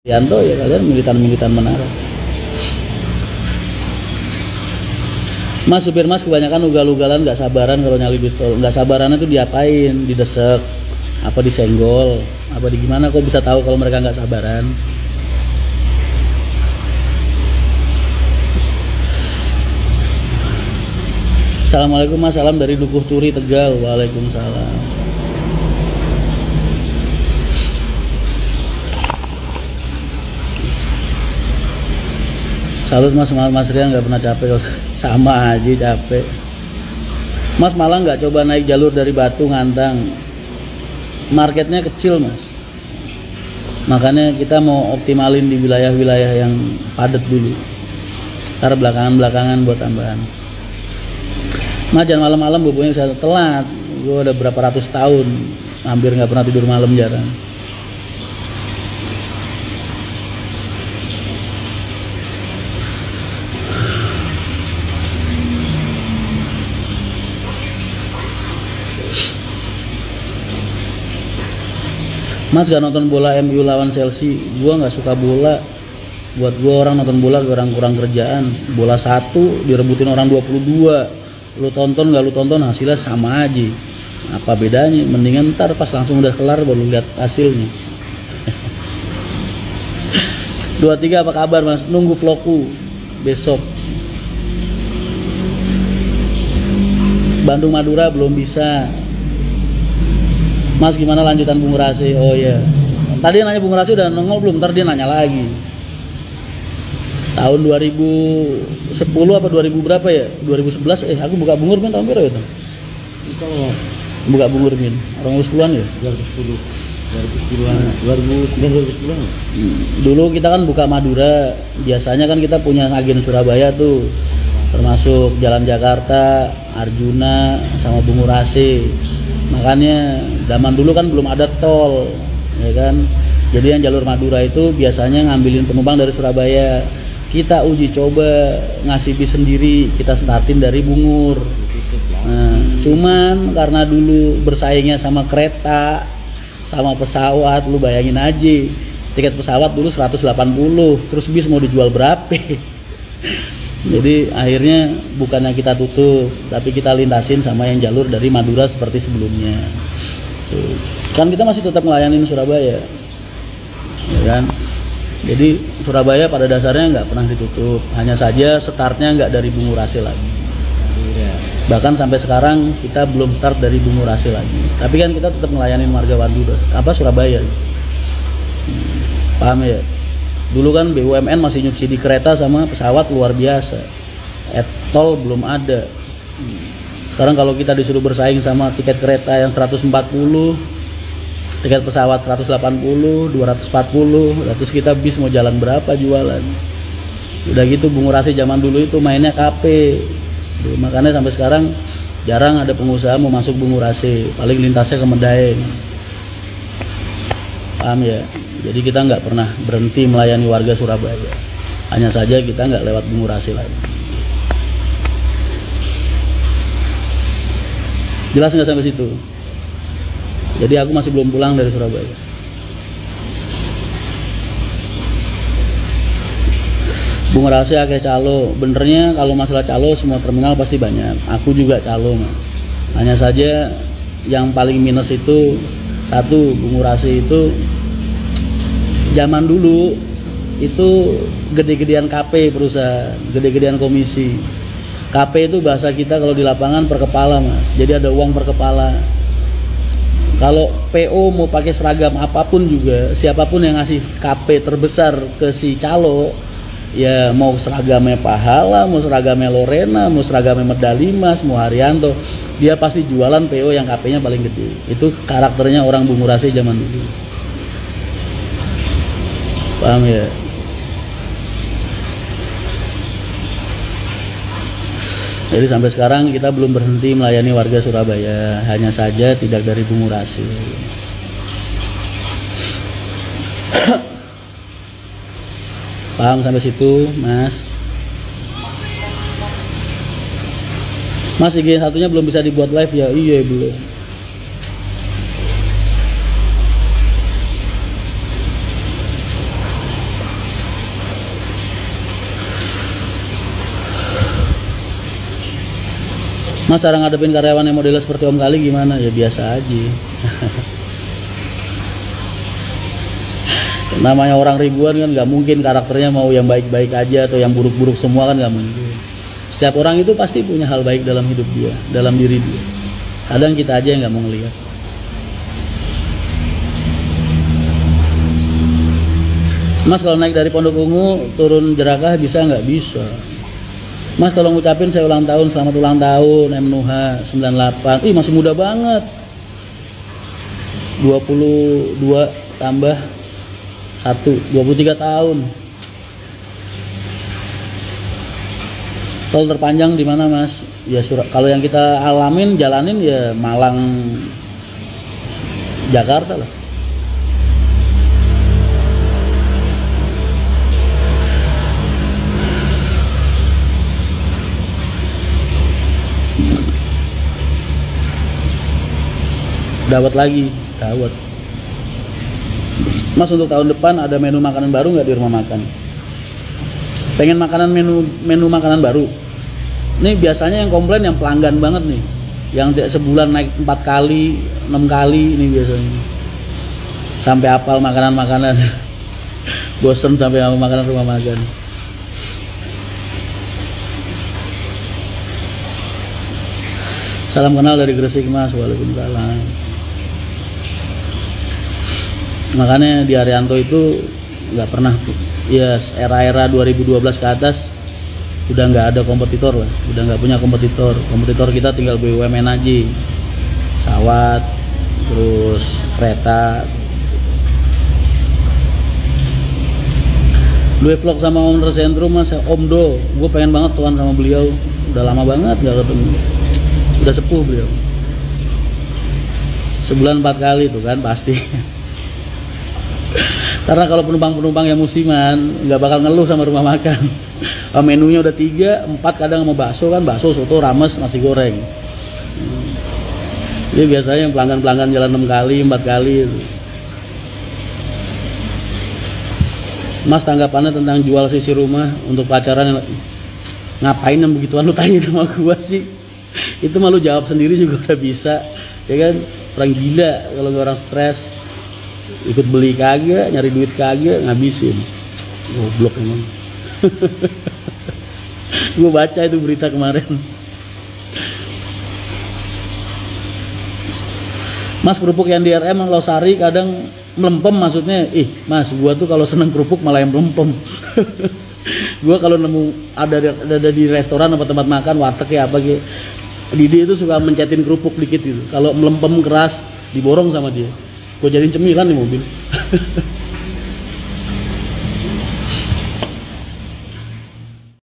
Yanto ya kalian militan menara. Mas, supir mas kebanyakan ugal-ugalan, nggak sabaran kalau nyalip tol. Nggak sabarannya tuh diapain? Didesek, apa disenggol, apa di gimana? Kok bisa tahu kalau mereka nggak sabaran? Assalamualaikum mas, salam dari Dukuh Turi Tegal. Waalaikumsalam. Salut mas, mas Rian nggak pernah capek. Sama aja capek. Mas malah nggak coba naik jalur dari Batu Ngantang, marketnya kecil mas, makanya kita mau optimalin di wilayah-wilayah yang padat dulu, karena belakangan buat tambahan. Mas jangan malam-malam bobonya bisa telat, gue udah berapa ratus tahun hampir nggak pernah tidur malam, jarang. Mas gak nonton bola MU lawan Chelsea? Gua nggak suka bola. Buat gua orang nonton bola kurang kerjaan. Bola 1 direbutin orang 22. Lu tonton gak lu tonton hasilnya sama aja. Apa bedanya? Mendingan ntar pas langsung udah kelar baru lihat hasilnya. 23 apa kabar mas? Nunggu vlogku besok. Bandung Madura belum bisa. Mas gimana lanjutan Bung Rasi? Oh iya, tadi nanya Bung Rasi udah nongol belum? Ntar dia nanya lagi. Tahun 2010 apa 2000 berapa ya? 2011 aku buka Bungur Min tahun berapa itu? Itu Buka Bungur Min orang 10-an ya? 2010 2010-an. Dulu kita kan buka Madura, biasanya kan kita punya agen Surabaya tuh, termasuk Jalan Jakarta, Arjuna, sama Bungur Rasi. Makanya zaman dulu kan belum ada tol, ya kan. Jadi yang jalur Madura itu biasanya ngambilin penumpang dari Surabaya. Kita uji coba ngasih bis sendiri, kita startin dari Bungur. Nah, cuman karena dulu bersaingnya sama kereta, sama pesawat, lu bayangin aja. Tiket pesawat dulu 180, terus bis mau dijual berapa? Jadi akhirnya bukannya kita tutup, tapi kita lintasin sama yang jalur dari Madura seperti sebelumnya. Tuh. Kan kita masih tetap ngelayanin Surabaya, ya kan? Jadi Surabaya pada dasarnya nggak pernah ditutup, hanya saja startnya nggak dari Bungur Rasi lagi. Bahkan sampai sekarang kita belum start dari Bungur Rasi lagi. Tapi kan kita tetap ngelayanin warga Madura, Surabaya. Paham ya? Dulu kan BUMN masih nyubsidi kereta sama pesawat luar biasa. Tol belum ada. Sekarang kalau kita disuruh bersaing sama tiket kereta yang 140, tiket pesawat 180, 240, terus kita bis mau jalan berapa jualan. Udah gitu Bungur Rasi zaman dulu itu mainnya KP. Makanya sampai sekarang jarang ada pengusaha mau masuk Bungur Rasi, paling lintasnya ke Medaeng. Paham ya? Jadi kita nggak pernah berhenti melayani warga Surabaya. Hanya saja kita nggak lewat Bungur Rasi lagi. Jelas nggak sampai situ? Jadi aku masih belum pulang dari Surabaya. Bungur Rasi akeh calo. Benernya kalau masalah calo semua terminal pasti banyak. Aku juga calo mas. Hanya saja yang paling minus itu satu, Bungur Rasi itu zaman dulu itu gede-gedean KP perusahaan, gede-gedean komisi. KP itu bahasa kita kalau di lapangan per kepala mas, jadi ada uang per kepala. Kalau PO mau pakai seragam apapun juga, siapapun yang ngasih KP terbesar ke si calo, ya mau seragamnya Pahala, mau seragamnya Lorena, mau seragamnya Medali Mas, mau Haryanto, dia pasti jualan PO yang KP-nya paling gede. Itu karakternya orang Bungur Rasi zaman dulu. Paham ya? Jadi sampai sekarang kita belum berhenti melayani warga Surabaya, hanya saja tidak dari Bungur Rasi. Paham sampai situ, Mas? Mas IG satunya belum bisa dibuat live ya? Iya belum. Mas cara ngadepin karyawan yang modelnya seperti Om Kali gimana? Ya biasa aja. Namanya orang ribuan kan nggak mungkin karakternya mau yang baik-baik aja atau yang buruk-buruk semua kan nggak mungkin. Setiap orang itu pasti punya hal baik dalam hidup dia, dalam diri dia. Kadang kita aja yang nggak mau ngelihat. Mas kalau naik dari Pondok Ungu turun Jerakah bisa nggak? Bisa. Mas tolong ucapin saya ulang tahun, selamat ulang tahun M Nuha 98. Ih masih muda banget. 22 tambah 1, 23 tahun. Tol terpanjang di mana Mas? Ya kalau yang kita alamin jalanin ya Malang Jakarta lah. Dawet lagi, dawet. Mas untuk tahun depan ada menu makanan baru nggak di rumah makan? Pengen menu makanan baru. Ini biasanya yang komplain yang pelanggan banget nih, yang sebulan naik 4 kali, 6 kali ini biasanya. Sampai hafal makanan-makanan. Bosen sampai hafal makanan rumah makan. Salam kenal dari Gresik Mas. Waalaikumsalam. Makanya di Arianto itu nggak pernah ya era-era 2012 ke atas udah nggak ada kompetitor lah, udah nggak punya kompetitor. Kompetitor kita tinggal BUMN aja, pesawat, terus kereta. Dua vlog sama Om Resentrum Mas, Om Do, gue pengen banget sowan sama beliau, udah lama banget nggak ketemu, udah sepuh beliau. Sebulan 4 kali tuh kan pasti. Karena kalau penumpang-penumpang yang musiman nggak bakal ngeluh sama rumah makan. Menunya udah 3, 4 kadang mau bakso kan, bakso, soto, rames, nasi goreng. Jadi biasanya pelanggan-pelanggan jalan 6 kali, 4 kali. Mas tanggapannya tentang jual sisi rumah untuk pacaran, ngapain yang begituan lu tanya sama gua sih? Itu malu jawab sendiri juga udah bisa, ya kan? Orang gila kalau orang stres. Ikut beli kagak, nyari duit kagak, ngabisin. Goblok emang. Gue baca itu berita kemarin. Mas kerupuk yang di RM Losari kadang melempem, maksudnya Mas gua tuh kalau seneng kerupuk malah yang melempem. Gua kalau nemu ada di restoran atau tempat makan warteg ya apa gitu, Didi itu suka mencetin kerupuk dikit gitu. Kalau melempem keras diborong sama dia. Gue jadiin cemilan di mobil.